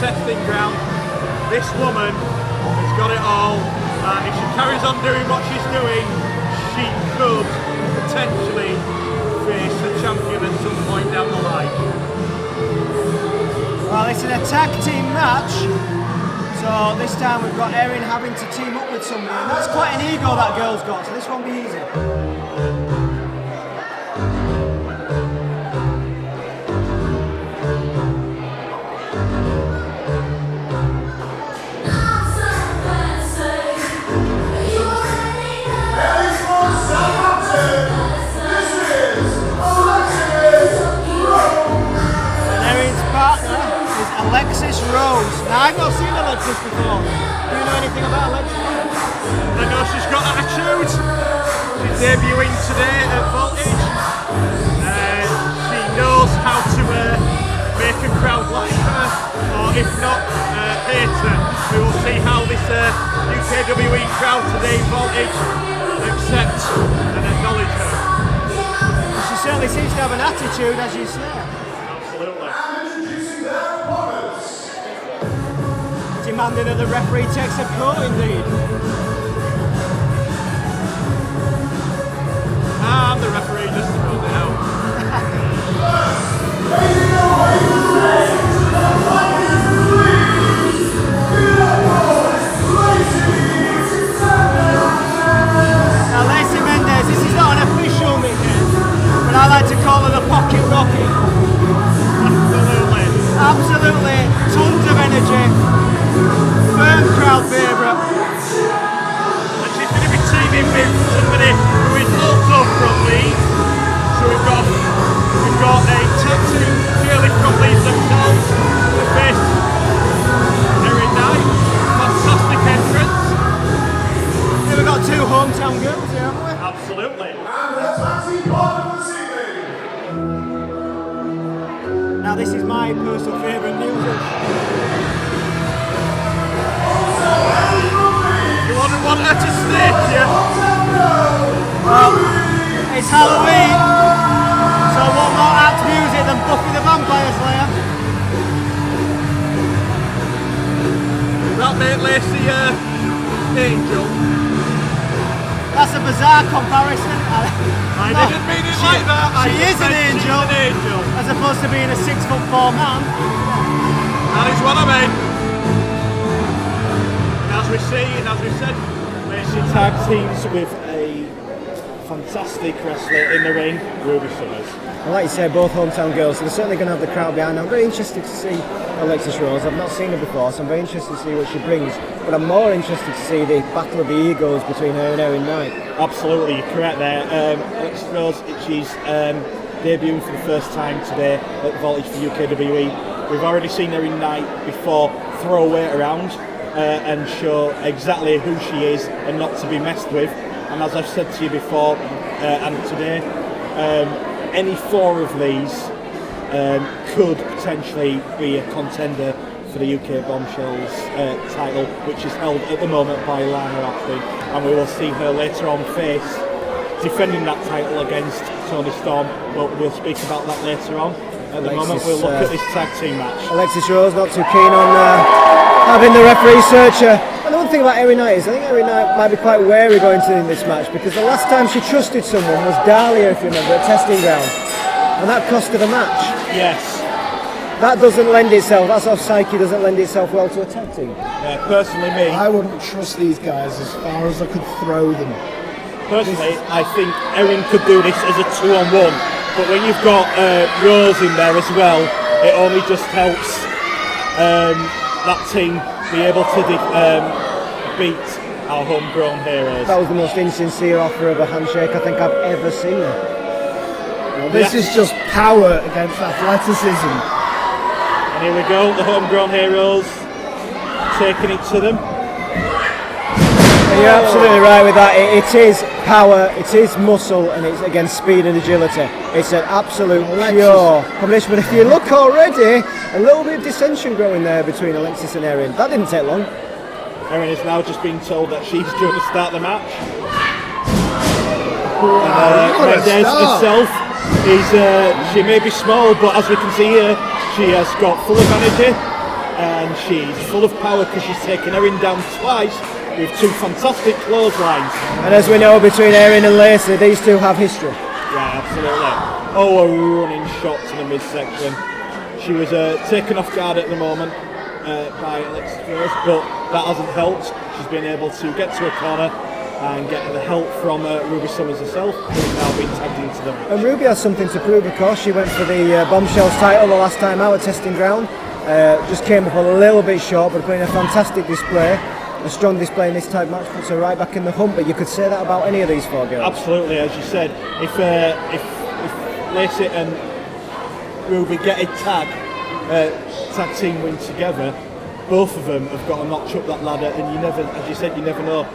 testing ground. This woman has got it all. If she carries on doing what she's doing, she could potentially face the champion at some point down the line. Well, it's an tag team match, so this time we've got Erin having to team up with somebody, and that's quite an ego that girl's got, so this won't be easy. Alexis Rose. Now, I've not seen Alexis before. Do you know anything about Alexis? I know she's got attitude. She's debuting today at Voltage. She knows how to make a crowd like her, or if not, hate her. We will see how this UKWE crowd today, Voltage, accept and acknowledge her. She certainly seems to have an attitude, as you say. Absolutely. Demanding that the referee takes a coat, indeed. And the referee just throws it out. Now, Lacey Mendez, this is not an official meeting, but I like to call her the pocket rocket. Absolutely, tons of energy. Firm crowd favourite. And she's going to be teaming with somebody who is also from Leeds. So we've got a tag team purely from Leeds themselves. The face, Erin Night. Fantastic entrance. Yeah, we've got two hometown girls here, haven't we? Absolutely. Now this is my personal favourite music. You wouldn't want her to snake you? Well, it's Halloween, so what more act music than Buffy the Vampire Slayer? That made Lacey angel. That's a bizarre comparison. I didn't mean it like that. She is an angel, as opposed to being a 6'4" man. That is what I mean. And as we see, and as we said, Lacey tag teams with a fantastic wrestler in the ring, Ruby Summers. And like you say, both hometown girls, so they're certainly going to have the crowd behind them. I'm very interested to see Alexis Rose. I've not seen her before, so I'm very interested to see what she brings. But I'm more interested to see the battle of the egos between her and Erin Night. Absolutely, you're correct there. Alexis Rose, she's debuting for the first time today at Voltage for UKWE. We've already seen Erin Night before throw her weight around and show exactly who she is and not to be messed with. And as I've said to you before and today, any four of these could potentially be a contender for the UK Bombshells title, which is held at the moment by Lana Austin, and we will see her later on face defending that title against Toni Storm, but we'll speak about that later on. At the moment we'll look at this tag team match. Alexis Rose not too keen on having the referee search her. And the one thing about Erin Night is I think Erin Night might be quite wary going to this match, because the last time she trusted someone was Dahlia, if you remember, at Testing Ground, and that cost her the match. Yes. That doesn't lend itself, that sort of psyche doesn't lend itself well to a tag team. Personally me, I wouldn't trust these guys as far as I could throw them. Personally, I think Erin could do this as a 2-on-1, but when you've got Rose in there as well, it only just helps that team be able to beat our homegrown heroes. That was the most insincere offer of a handshake I think I've ever seen. Well, this is just power against athleticism. And here we go, the homegrown heroes taking it to them. You're absolutely right with that. It is power, it is muscle, and it's against speed and agility. It's an absolute pure combination. But if you look already, a little bit of dissension growing there between Alexis and Erin. That didn't take long. Erin is now just being told that she's going to start the match. Mendez herself is, she may be small, but as we can see here, she has got full of energy. and she's full of power because she's taken Erin down twice with 2 fantastic clotheslines. And as we know, between Erin and Lacey, these two have history. Yeah, absolutely. Oh, a running shot to the midsection. She was taken off guard at the moment by Alexis Rose, but that hasn't helped. She's been able to get to a corner and get the help from Ruby Summers herself, who's now been tagged into them. And Ruby has something to prove, of course. She went for the Bombshells title the last time out at Testing Ground. Just came up a little bit short, but putting a fantastic display. A strong display in this type match puts her right back in the hunt, but you could say that about any of these 4 girls. Absolutely, as you said, if Lacey and Ruby get a tag team win together, both of them have got to notch up that ladder, and you never, as you said, you never know.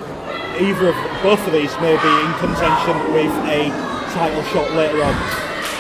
Both of these may be in contention with a title shot later on.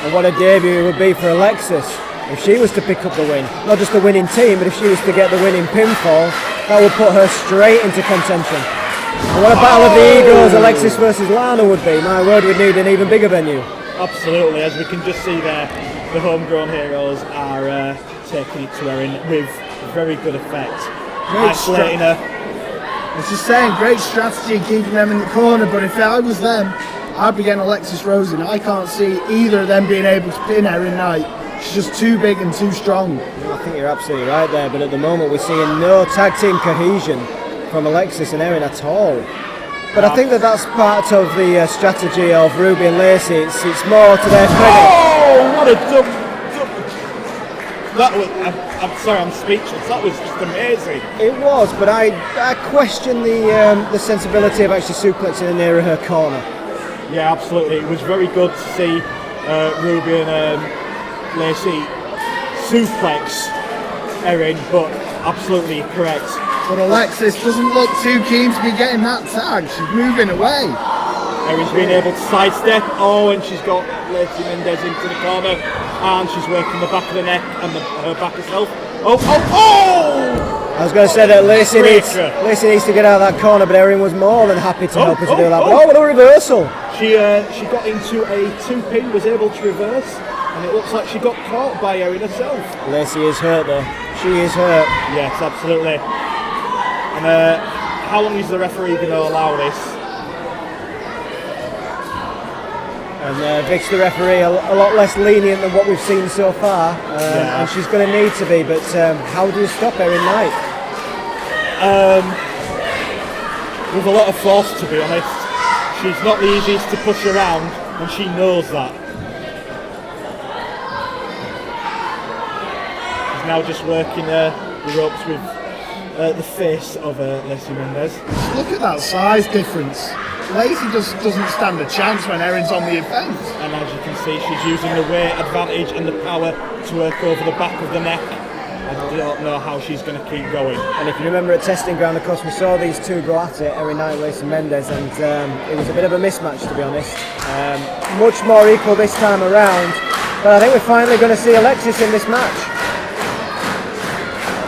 And what a debut it would be for Alexis if she was to pick up the win. Not just the winning team, but if she was to get the winning pinfall, that would put her straight into contention. And what a battle of the egos Alexis versus Lana would be. My word, we'd need an even bigger venue. Absolutely, as we can just see there, the homegrown heroes are taking it to Erin with very good effect. Isolating her. I was just saying, great strategy keeping them in the corner, but if I was them, I'd be getting Alexis Rose in. I can't see either of them being able to pin Erin Night. She's just too big and too strong. I think you're absolutely right there, but at the moment we're seeing no tag team cohesion from Alexis and Erin at all. But I think that's part of the strategy of Ruby and Lacey. It's more to their credit. Oh, what a dumb. That was, I'm sorry, I'm speechless. That was just amazing. It was, but I question the sensibility of actually suplexing her near her corner. Yeah, absolutely. It was very good to see Ruby and Lacey suplex Erin, but absolutely correct. But Alexis doesn't look too keen to be getting that tag. She's moving away. Erin's been able to sidestep. Oh, and she's got Lacey Mendez into the corner, and she's working the back of the neck and her back herself. Oh! I was going to say that Lacey needs to get out of that corner, but Erin was more than happy to help her to do that. But what a reversal! She got into a 2-pin, was able to reverse, and it looks like she got caught by Erin herself. Lacey is hurt though. She is hurt. Yes, absolutely. And how long is the referee going to allow this? And Vix, the referee, a lot less lenient than what we've seen so far, and she's going to need to be. But how do you stop Erin Night? With a lot of force, to be honest. She's not the easiest to push around, and she knows that. She's now just working the ropes with the face of Lacey Mendez. Look at that size difference. Lacey just doesn't stand a chance when Erin's on the offence. And as you can see, she's using the weight advantage and the power to work over the back of the neck. I don't know how she's going to keep going. And if you remember at Testing Ground, of course, we saw these two go at it, Erin Night and Lacey Mendez, and it was a bit of a mismatch, to be honest. Much more equal this time around, but I think we're finally going to see Alexis in this match.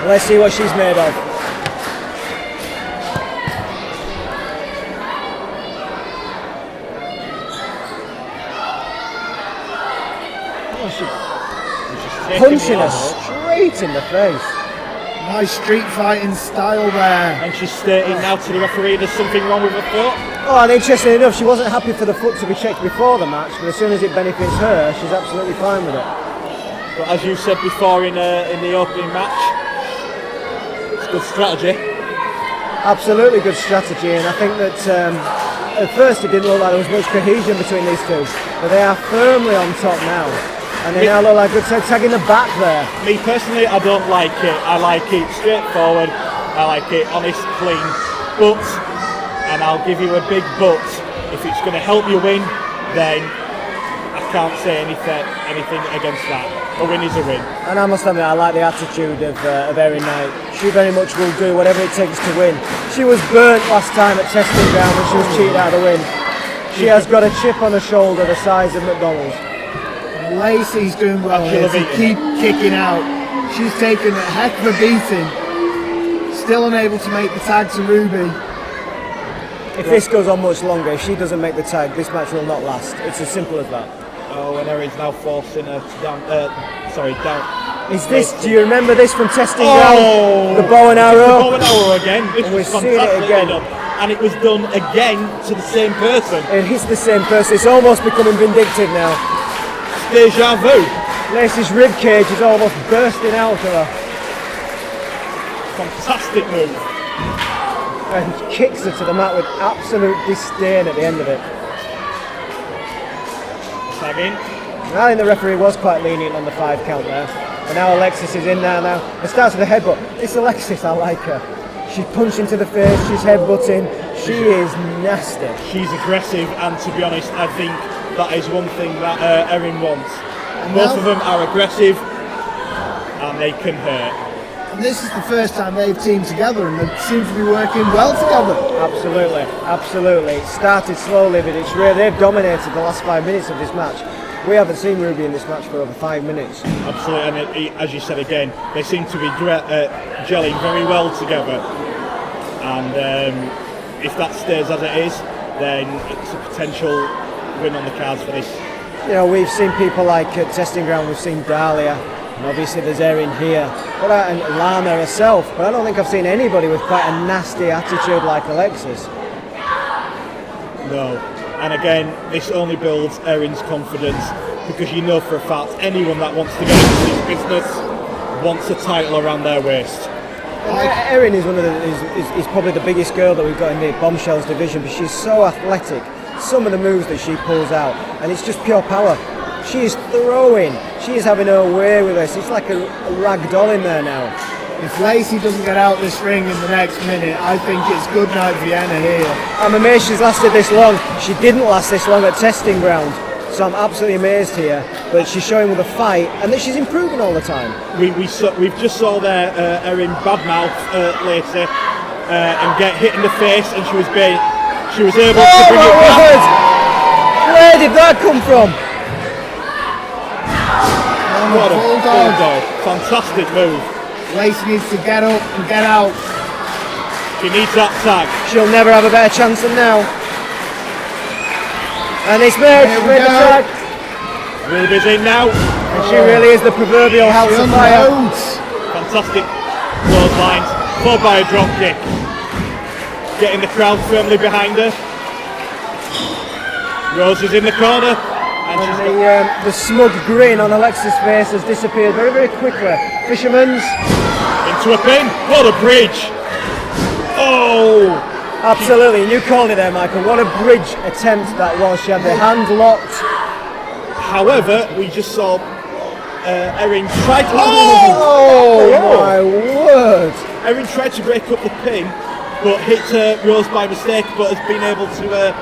Let's see what she's made of. Punching her straight in the face. Nice street fighting style there. And she's stating now to the referee there's something wrong with her foot. Oh, and interestingly enough, she wasn't happy for the foot to be checked before the match, but as soon as it benefits her, she's absolutely fine with it. But as you said before in the opening match, it's good strategy. Absolutely good strategy, and I think that at first it didn't look like there was much cohesion between these two, but they are firmly on top now. And they now look like a good tag in the back there. Me personally, I don't like it. I like it straightforward. I like it honest, clean. But, and I'll give you a big but, if it's going to help you win, then I can't say anything against that. A win is a win. And I must admit, I like the attitude of Erin Night. She very much will do whatever it takes to win. She was burnt last time at Testing Ground when she was cheated out of the win. She has got a chip on her shoulder the size of McDonald's. Lacey's doing well here to keep kicking out. She's taken a heck of a beating. Still unable to make the tag to Ruby. If this goes on much longer, if she doesn't make the tag, this match will not last. It's as simple as that. Oh, and Erin's now forcing her down. Is this? Do you remember this from testing Oh, ground? The bow and arrow. The bow and arrow again. This And was we've seen it fantastic. again. And it was done again to the same person. It hits the same person. It's almost becoming vindictive now. Deja vu. Lacey's rib cage is almost bursting out of her. Fantastic move. And kicks her to the mat with absolute disdain at the end of it. Tagging. I think the referee was quite lenient on the 5 count there. And now Alexis is in there now. It starts with a headbutt. It's Alexis, I like her. She's punching to the face, she's headbutting. She is nasty. She's aggressive, and to be honest, I think that is one thing that Erin wants. Both of them are aggressive, and they can hurt. And this is the first time they've teamed together, and they seem to be working well together. Absolutely, absolutely. It started slowly, but it's rare. They've dominated the last 5 minutes of this match. We haven't seen Ruby in this match for over 5 minutes. Absolutely, and as you said again, they seem to be gelling very well together. And if that stays as it is, then it's a potential win on the cards for this. You know, we've seen people like at Testing Ground, we've seen Dahlia, and obviously there's Erin here, and Lana herself, but I don't think I've seen anybody with quite a nasty attitude like Alexis. No. And again, this only builds Erin's confidence, because you know for a fact anyone that wants to get into this business wants a title around their waist. Erin is is probably the biggest girl that we've got in the Bombshells division, but she's so athletic. Some of the moves that she pulls out, and it's just pure power. She is throwing, she is having her way with us. It's like a rag doll in there now. If Lacey doesn't get out this ring in the next minute, I think it's good night Vienna here. I'm amazed she's lasted this long. She didn't last this long at Testing Ground, so I'm absolutely amazed here. But she's showing with a fight, and that she's improving all the time. We've just saw there Erin badmouth Lacey and get hit in the face, and she was able to bring it back. Where did that come from? What a bulldog! Fantastic move. Lacey needs to get up and get out. She needs that tag. She'll never have a better chance than now. And it's made the tag. Ruby's in now. And she really is the proverbial house of fire. Fantastic clotheslines, followed by a drop kick. Getting the crowd firmly behind her. Rose is in the corner. And the smug grin on Alexis' face has disappeared very, very quickly. Fisherman's. Into a pin. What a bridge. Oh! Absolutely, and you called it there, Michael. What a bridge attempt that was. She had the hand locked. However, we just saw Erin try to... Oh my word! Erin tried to break up the pin, but hit Rose by mistake, but has been able to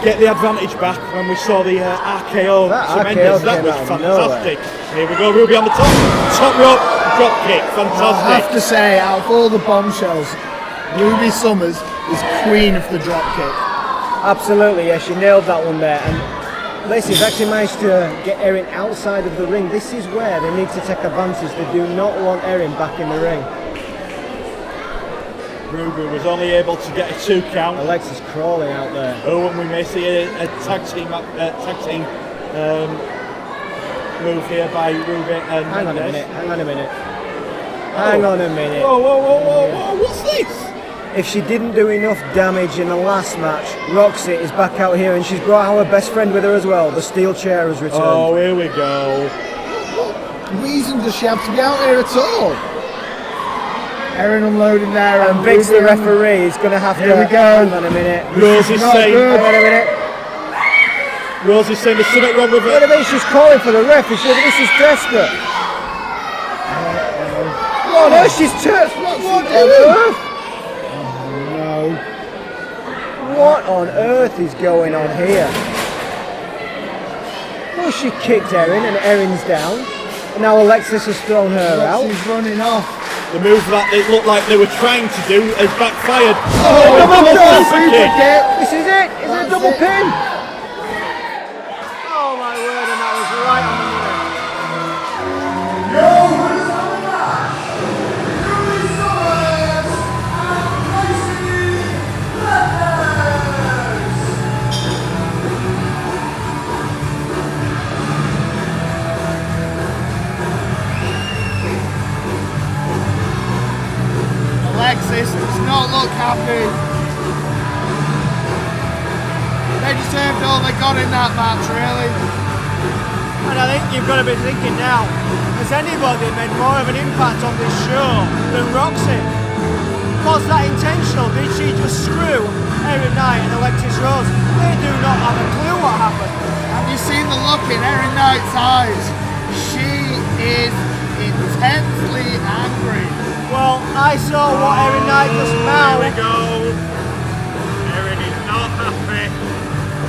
get the advantage back when we saw the RKO to Mendez. That was fantastic. Here we go, Ruby on the top rope, drop kick, fantastic. I have to say, out of all the Bombshells, Ruby Summers is queen of the drop kick. Absolutely, yeah, she nailed that one there. And Lacey's actually managed to get Erin outside of the ring. This is where they need to take advantage. They do not want Erin back in the ring. Ruby was only able to get a 2 count. Alexis crawling out there. Oh, and we may see a tag team move here by Ruby and Hang on a Mendez. minute, hang on a minute. Hang on a minute. Whoa, what's this? If she didn't do enough damage in the last match, Roxxy is back out here and she's brought our best friend with her as well. The steel chair has returned. Oh, here we go. What reason does she have to be out here at all? Erin unloading there, and Vix, the referee, is going to have to... Here we go. Hang on a minute. Rose is saying... Hang on a minute. Rose is saying there's something wrong with Wait a her. minute, she's calling for the ref. This is desperate. Oh no, she's turned. What on earth? No. What on earth is going on here? Well, she kicked Erin and Erin's down. And now Alexis has thrown her out. She's running off. The move that it looked like they were trying to do has backfired. Oh, double super kick. This is it. Is it a double pin? Oh my word, and that was right on the money. happy. They deserved all they got in that match, really. And I think you've got to be thinking now, has anybody made more of an impact on this show than Roxxy? Was that intentional? Did she just screw Erin Night and Alexis Rose? They do not have a clue what happened. Have you seen the look in Erin Knight's eyes? She is intensely angry. Well, I saw what Erin Night just now. Here we go. Erin is not happy.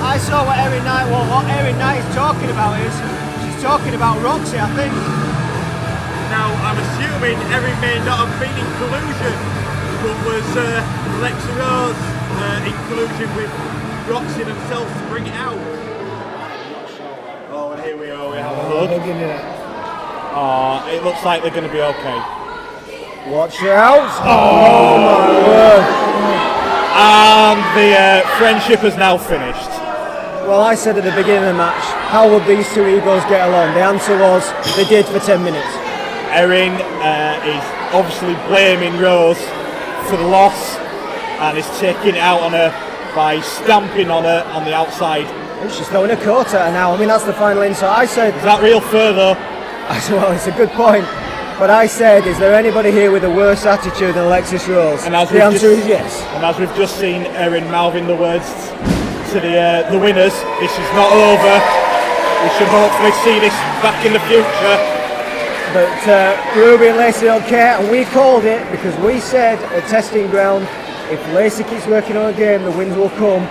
I saw what Erin Night. Well, what Erin Night is talking about is she's talking about Roxxy, I think. Now, I'm assuming Erin may not have been in collusion, but was Alexis Rose in collusion with Roxxy themselves to bring it out? Oh, and here we are. We have a hug. Hugging it. Oh, it looks like they're going to be okay. Watch out! Oh my word! And the friendship has now finished. Well, I said at the beginning of the match, how would these two egos get along? The answer was they did for 10 minutes. Erin is obviously blaming Rose for the loss and is taking it out on her by stamping on her on the outside. And she's throwing a coat at her now. I mean, that's the final insult. I said, Is that real further? I said, well, it's a good point. But I said, is there anybody here with a worse attitude than Alexis Rose? And as the answer is yes. And as we've just seen Erin mouthing the words to the winners, this is not over. We should hopefully see this back in the future. But Ruby and Lacey don't care, and we called it because we said at testing ground, if Lacey keeps working on a game, the wins will come.